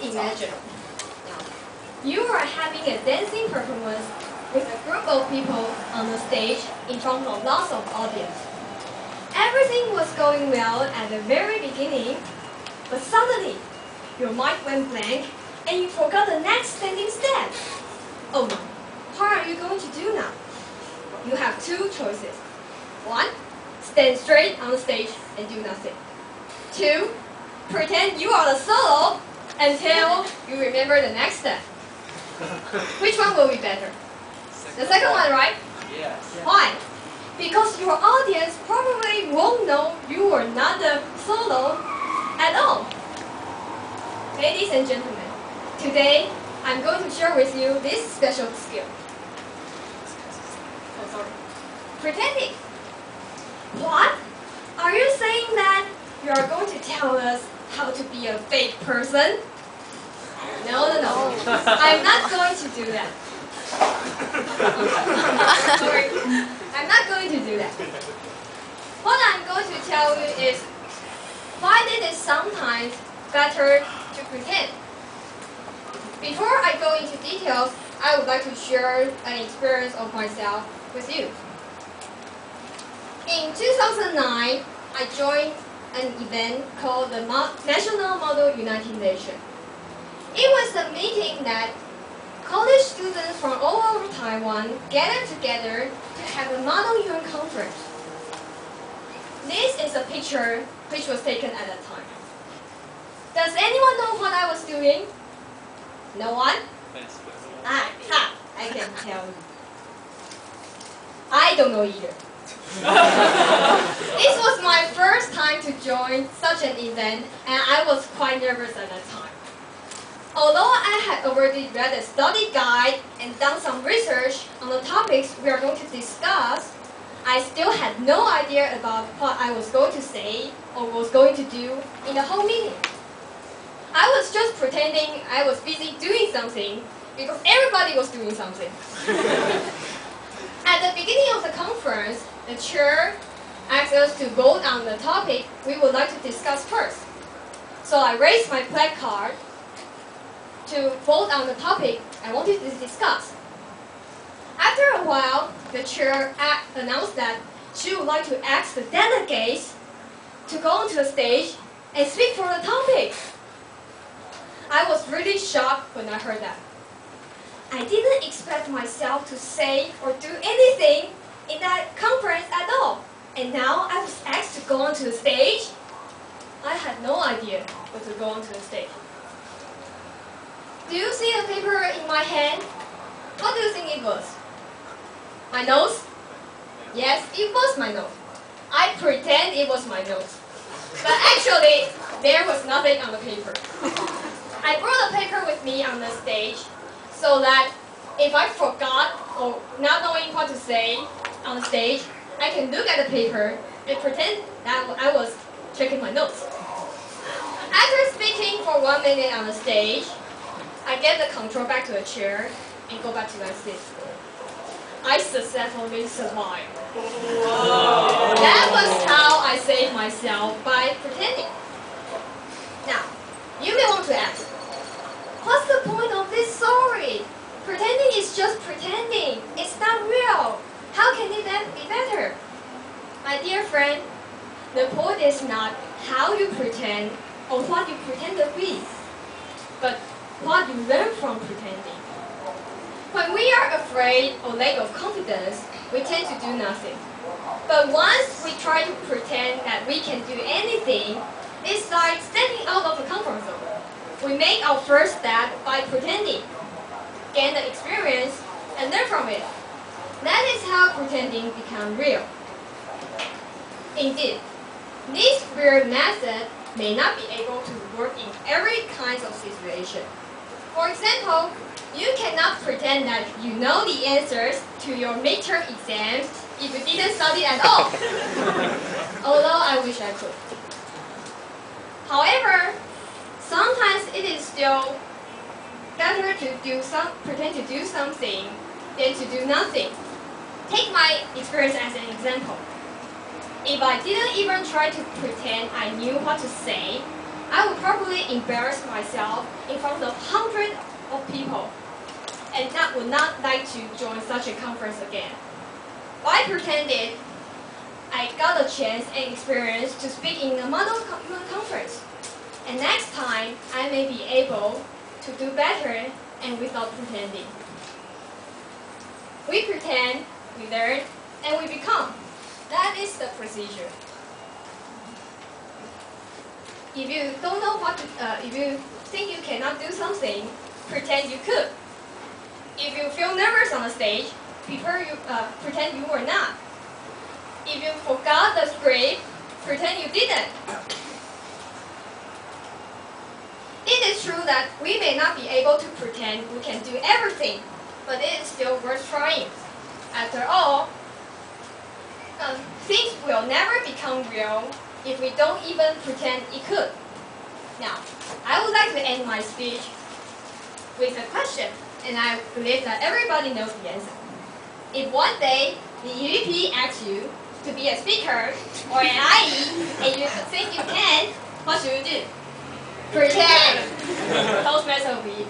imagine you are having a dancing performance with a group of people on the stage in front of lots of audience. Everything was going well at the very beginning, but suddenly your mind went blank and you forgot the next standing step. Oh no, what are you going to do now? You have two choices. One, stand straight on the stage and do nothing. Two, pretend you are the solo until you remember the next step. Which one will be better? The second one, right? Yes. Why? Because your audience probably won't know you are not the solo at all. Ladies and gentlemen, today I'm going to share with you this special skill. Oh, sorry. Pretending. What? Are you saying that you are going to tell us how to be a fake person? No. I'm not going to do that. Sorry. I'm not going to do that. What I'm going to tell you is why it is sometimes better to pretend. Before I go into details, I would like to share an experience of myself with you. In 2009, I joined an event called the National Model United Nations. It was a meeting that college students from all over Taiwan gathered together to have a Model UN conference. This is a picture which was taken at that time. Does anyone know what I was doing? No one? I can tell you. I don't know either. This was my first time to join such an event, and I was quite nervous at that time. Although I had already read a study guide and done some research on the topics we are going to discuss, I still had no idea about what I was going to say or was going to do in the whole meeting. I was just pretending I was busy doing something because everybody was doing something. At the beginning of the conference, the chair asked us to vote on the topic we would like to discuss first. So I raised my placard to vote on the topic I wanted to discuss. After a while, the chair announced that she would like to ask the delegates to go onto the stage and speak for the topic. I was really shocked when I heard that. I didn't expect myself to say or do anything in that conference at all. And now I was asked to go onto the stage. I had no idea what to go onto the stage. Do you see a paper in my hand? What do you think it was? My nose? Yes, it was my nose. I pretend it was my nose. But actually, there was nothing on the paper. I brought a paper with me on the stage so that if I forgot or not knowing what to say on the stage, I can look at the paper and pretend that I was checking my notes. After speaking for 1 minute on the stage, I get the control back to the chair and go back to my seat. I successfully survived. Whoa. That was how I saved myself by pretending. Now, you may want to ask, what's the point of this story? Pretending is just pretending. It's not real. How can it then be better? My dear friend, the point is not how you pretend or what you pretend to be, but what you learn from pretending. When we are afraid or lack of confidence, we tend to do nothing. But once we try to pretend that we can do anything, it's like stepping out of the comfort zone. We make our first step by pretending, gain the experience, and learn from it. That is how pretending becomes real. Indeed, this real method may not be able to work in every kind of situation. For example, you cannot pretend that you know the answers to your midterm exams if you didn't study at all. Although I wish I could. However, sometimes it is still better to pretend to do something than to do nothing. Take my experience as an example. If I didn't even try to pretend I knew what to say, I would probably embarrass myself in front of hundreds of people, and I would not like to join such a conference again. But I pretended I got a chance and experience to speak in a model conference. And next time, I may be able to do better and without pretending. We pretend, we learn, and we become. That is the procedure. If you don't know if you think you cannot do something, pretend you could. If you feel nervous on the stage, pretend you were not. If you forgot the script, pretend you didn't. It is true that we may not be able to pretend we can do everything, but it is still worth trying. After all, things will never become real if we don't even pretend it could. Now, I would like to end my speech with a question, and I believe that everybody knows the answer. If one day the EVP asks you to be a speaker or an IE and you think you can, what should you do? Pretend. Toastmasters will be